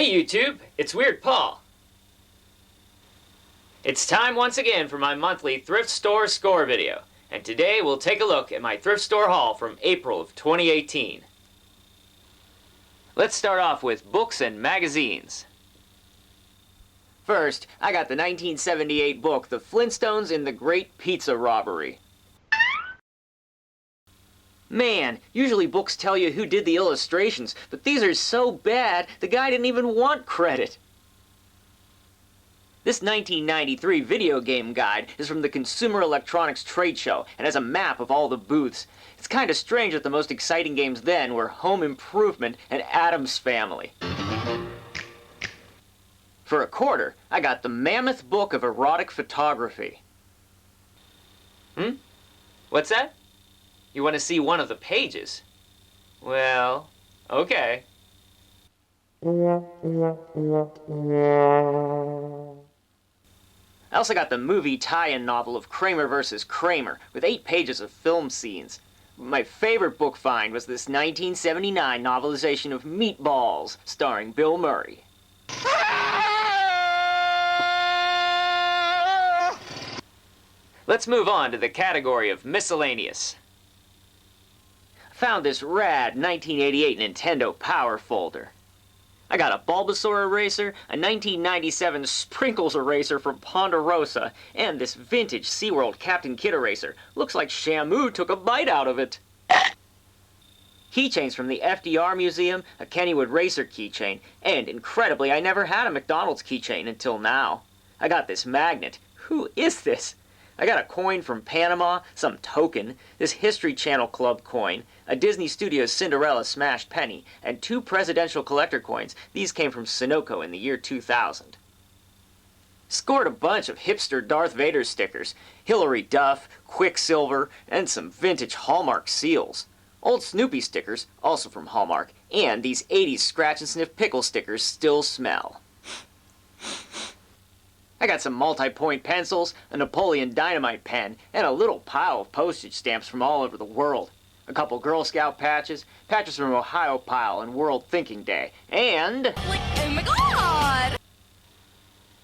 Hey YouTube, it's Weird Paul. It's time once again for my monthly thrift store score video, and today we'll take a look at my thrift store haul from April of 2018. Let's start off with books and magazines. First, I got the 1978 book, The Flintstones in the Great Pizza Robbery. Man, usually books tell you who did the illustrations, but these are so bad, the guy didn't even want credit. This 1993 video game guide is from the Consumer Electronics Trade Show and has a map of all the booths. It's kind of strange that the most exciting games then were Home Improvement and Addams Family. For $1, I got the Mammoth Book of Erotic Photography. What's that? You want to see one of the pages? Well, okay. I also got the movie tie-in novel of Kramer vs. Kramer, with 8 pages of film scenes. My favorite book find was this 1979 novelization of Meatballs, starring Bill Murray. Let's move on to the category of miscellaneous. Found this rad 1988 Nintendo Power folder. I got a Bulbasaur eraser, a 1997 Sprinkles eraser from Ponderosa, and this vintage SeaWorld Captain Kidd eraser. Looks like Shamu took a bite out of it. Keychains from the FDR Museum, a Kennywood Racer keychain, and incredibly, I never had a McDonald's keychain until now. I got this magnet. Who is this? I got a coin from Panama, some token, this History Channel Club coin, a Disney Studios Cinderella smashed penny, and 2 presidential collector coins. These came from Sunoco in the year 2000. Scored a bunch of hipster Darth Vader stickers, Hillary Duff, Quicksilver, and some vintage Hallmark seals. Old Snoopy stickers, also from Hallmark, and these 80s scratch and sniff pickle stickers still smell. I got some multi-point pencils, a Napoleon Dynamite pen, and a little pile of postage stamps from all over the world. A couple Girl Scout patches, patches from Ohio Pile and World Thinking Day, and... oh my god!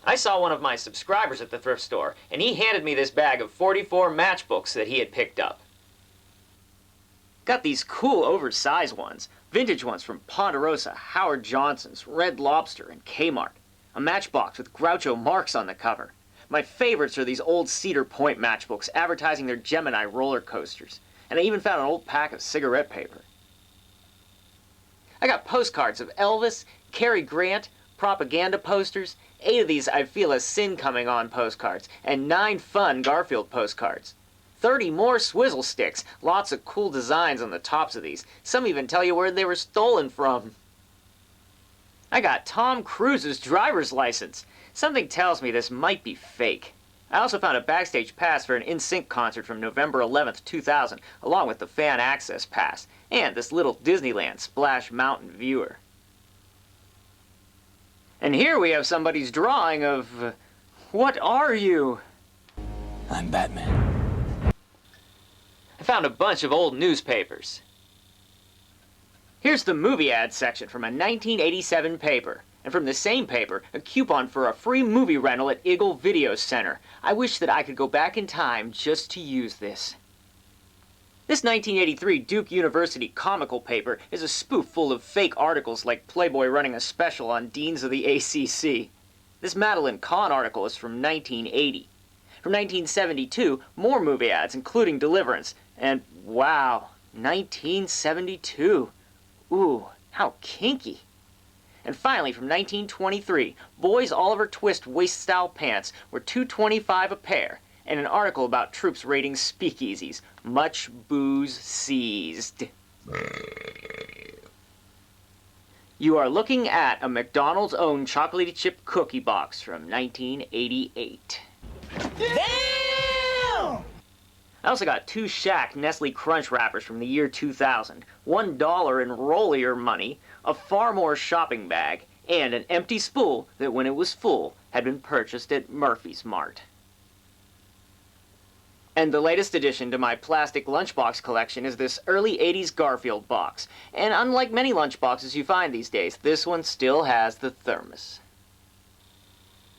I saw one of my subscribers at the thrift store, and he handed me this bag of 44 matchbooks that he had picked up. Got these cool oversized ones, vintage ones from Ponderosa, Howard Johnson's, Red Lobster, and Kmart. A matchbox with Groucho Marx on the cover. My favorites are these old Cedar Point matchbooks advertising their Gemini roller coasters. And I even found an old pack of cigarette paper. I got postcards of Elvis, Cary Grant, propaganda posters, 8 of these I Feel a Sin Coming On postcards, and 9 fun Garfield postcards. 30 more swizzle sticks, lots of cool designs on the tops of these. Some even tell you where they were stolen from. I got Tom Cruise's driver's license. Something tells me this might be fake. I also found a backstage pass for an NSYNC concert from November 11th, 2000, along with the fan access pass, and this little Disneyland Splash Mountain viewer. And here we have somebody's drawing of... what are you? I'm Batman. I found a bunch of old newspapers. Here's the movie ad section from a 1987 paper. And from the same paper, a coupon for a free movie rental at Eagle Video Center. I wish that I could go back in time just to use this. This 1983 Duke University comical paper is a spoof full of fake articles like Playboy running a special on deans of the ACC. This Madeline Kahn article is from 1980. From 1972, more movie ads, including Deliverance. And wow, 1972. Ooh, how kinky. And finally, from 1923, boys' Oliver Twist waist-style pants were $2.25 a pair, and an article about troops raiding speakeasies. Much booze seized. You are looking at a McDonald's own chocolatey chip cookie box from 1988. Damn! I also got 2 Shaq Nestle Crunch wrappers from the year 2000, $1 in Rollier money, a Farmore shopping bag, and an empty spool that, when it was full, had been purchased at Murphy's Mart. And the latest addition to my plastic lunchbox collection is this early 80s Garfield box. And unlike many lunchboxes you find these days, this one still has the thermos.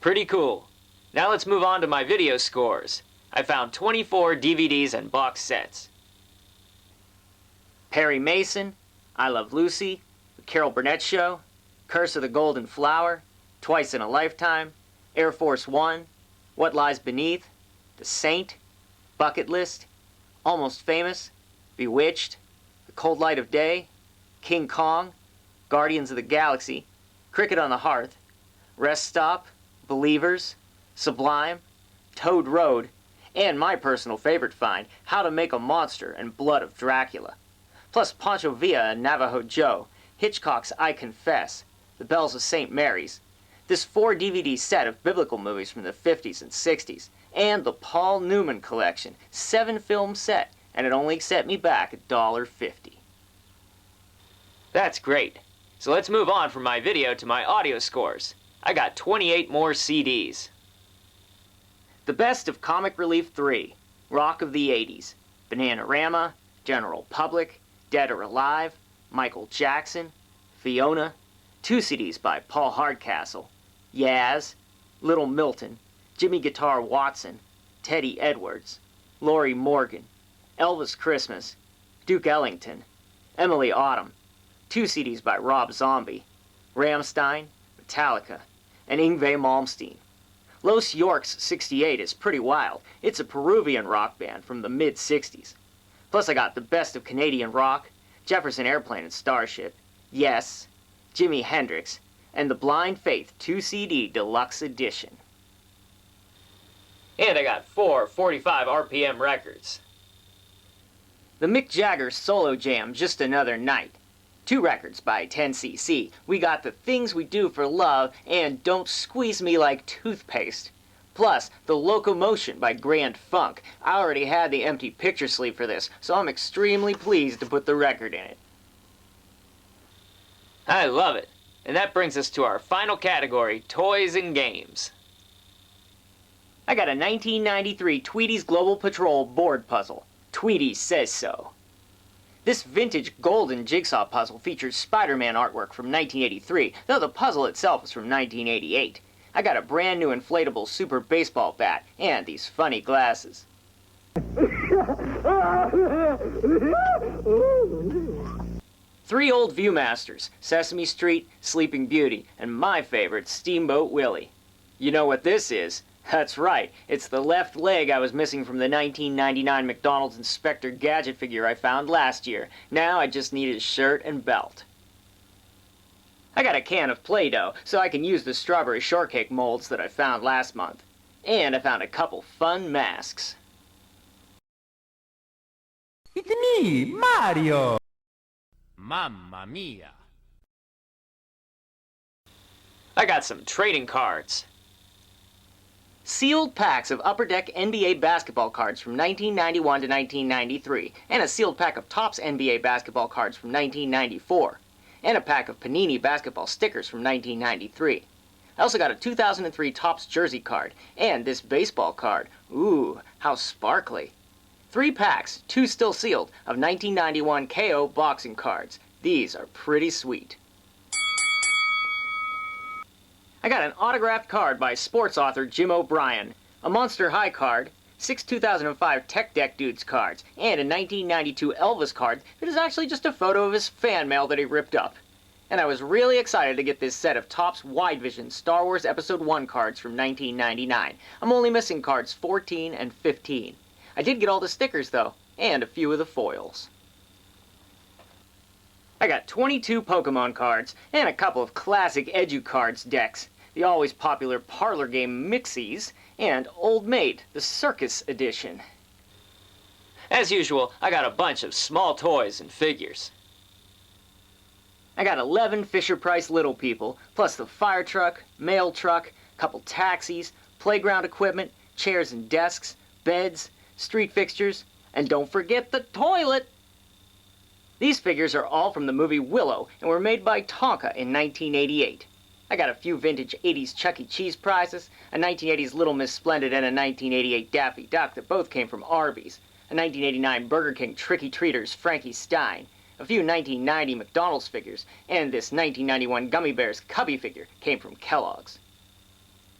Pretty cool. Now let's move on to my video scores. I found 24 DVDs and box sets. Perry Mason, I Love Lucy, The Carol Burnett Show, Curse of the Golden Flower, Twice in a Lifetime, Air Force One, What Lies Beneath, The Saint, Bucket List, Almost Famous, Bewitched, The Cold Light of Day, King Kong, Guardians of the Galaxy, Cricket on the Hearth, Rest Stop, Believers, Sublime, Toad Road, and my personal favorite find, How to Make a Monster and Blood of Dracula. Plus Pancho Villa and Navajo Joe, Hitchcock's I Confess, The Bells of St. Mary's, this 4-DVD set of biblical movies from the 50s and 60s, and the Paul Newman collection, 7-film set, and it only set me back $1.50. That's great. So let's move on from my video to my audio scores. I got 28 more CDs. The Best of Comic Relief 3, Rock of the 80s, Bananarama, General Public, Dead or Alive, Michael Jackson, Fiona, 2 CDs by Paul Hardcastle, Yaz, Little Milton, Jimmy Guitar Watson, Teddy Edwards, Lori Morgan, Elvis Christmas, Duke Ellington, Emily Autumn, 2 CDs by Rob Zombie, Rammstein, Metallica, and Yngwie Malmsteen. Los Yorks 68 is pretty wild. It's a Peruvian rock band from the mid-60s. Plus I got the Best of Canadian Rock, Jefferson Airplane and Starship, Yes, Jimi Hendrix, and the Blind Faith 2-CD Deluxe Edition. And I got 4 45 RPM records. The Mick Jagger Solo Jam, Just Another Night. 2 records by 10cc. We got The Things We Do for Love and Don't Squeeze Me Like Toothpaste. Plus, The Locomotion by Grand Funk. I already had the empty picture sleeve for this, so I'm extremely pleased to put the record in it. I love it. And that brings us to our final category, toys and games. I got a 1993 Tweety's Global Patrol board puzzle. Tweety Says So. This vintage golden jigsaw puzzle features Spider-Man artwork from 1983, though the puzzle itself is from 1988. I got a brand new inflatable super baseball bat and these funny glasses. 3 old Viewmasters, Sesame Street, Sleeping Beauty, and my favorite, Steamboat Willie. You know what this is? That's right, it's the left leg I was missing from the 1999 McDonald's Inspector Gadget figure I found last year. Now I just need his shirt and belt. I got a can of Play-Doh, so I can use the strawberry shortcake molds that I found last month. And I found a couple fun masks. It's me, Mario! Mamma mia! I got some trading cards. Sealed packs of Upper Deck NBA basketball cards from 1991 to 1993, and a sealed pack of Topps NBA basketball cards from 1994, and a pack of Panini basketball stickers from 1993. I also got a 2003 Topps jersey card, and this baseball card. Ooh, how sparkly. 3 packs, 2 still sealed, of 1991 KO boxing cards. These are pretty sweet. I got an autographed card by sports author Jim O'Brien, a Monster High card, 6 2005 Tech Deck Dudes cards, and a 1992 Elvis card that is actually just a photo of his fan mail that he ripped up. And I was really excited to get this set of Topps Wide Vision Star Wars Episode 1 cards from 1999. I'm only missing cards 14 and 15. I did get all the stickers though, and a few of the foils. I got 22 Pokemon cards, and a couple of classic EduCards decks, the always popular parlor game Mixies, and Old Mate, the Circus Edition. As usual, I got a bunch of small toys and figures. I got 11 Fisher-Price Little People, plus the fire truck, mail truck, couple taxis, playground equipment, chairs and desks, beds, street fixtures, and don't forget the toilet! These figures are all from the movie Willow and were made by Tonka in 1988. I got a few vintage 80s Chuck E. Cheese prizes, a 1980s Little Miss Splendid and a 1988 Daffy Duck that both came from Arby's, a 1989 Burger King Tricky Treaters Frankie Stein, a few 1990 McDonald's figures, and this 1991 Gummy Bears Cubby figure came from Kellogg's.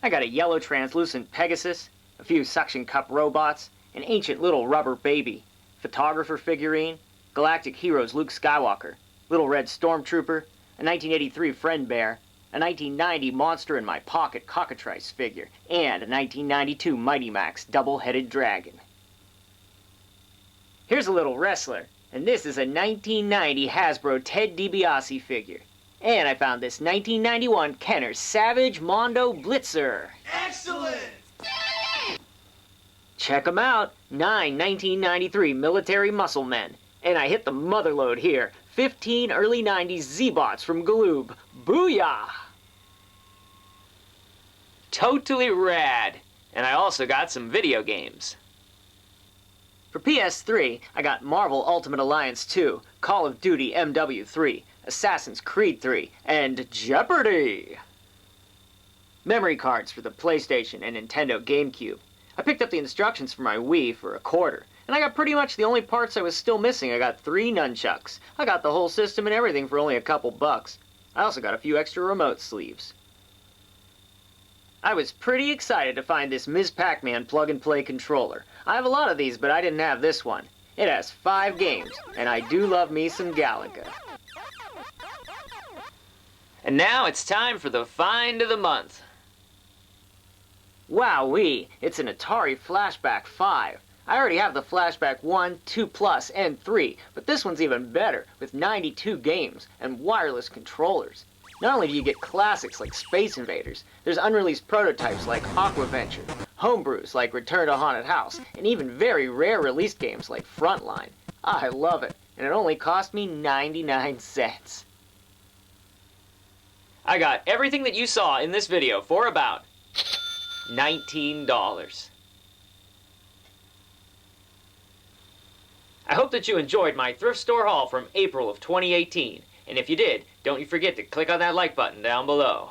I got a yellow translucent Pegasus, a few suction cup robots, an ancient little rubber baby, photographer figurine, Galactic Heroes Luke Skywalker, Little Red Stormtrooper, a 1983 Friend Bear, a 1990 Monster in My Pocket Cockatrice figure, and a 1992 Mighty Max Double-Headed Dragon. Here's a little wrestler, and this is a 1990 Hasbro Ted DiBiase figure. And I found this 1991 Kenner Savage Mondo Blitzer. Excellent! Check them out, 9 1993 Military Muscle Men. And I hit the motherlode here, 15 early 90s Z-Bots from Galoob. Booyah! Totally rad. And I also got some video games. For PS3, I got Marvel Ultimate Alliance 2, Call of Duty MW3, Assassin's Creed 3, and Jeopardy! Memory cards for the PlayStation and Nintendo GameCube. I picked up the instructions for my Wii for $1, and I got pretty much the only parts I was still missing. I got 3 nunchucks. I got the whole system and everything for only a couple bucks. I also got a few extra remote sleeves. I was pretty excited to find this Ms. Pac-Man plug-and-play controller. I have a lot of these, but I didn't have this one. It has 5 games, and I do love me some Galaga. And now it's time for the find of the month. Wowee, it's an Atari Flashback 5. I already have the Flashback 1, 2 Plus, and 3, but this one's even better, with 92 games and wireless controllers. Not only do you get classics like Space Invaders, there's unreleased prototypes like Aquaventure, homebrews like Return to Haunted House, and even very rare release games like Frontline. I love it, and it only cost me 99 cents. I got everything that you saw in this video for about $19. I hope that you enjoyed my thrift store haul from April of 2018. And if you did, don't you forget to click on that like button down below.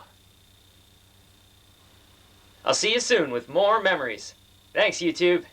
I'll see you soon with more memories. Thanks, YouTube.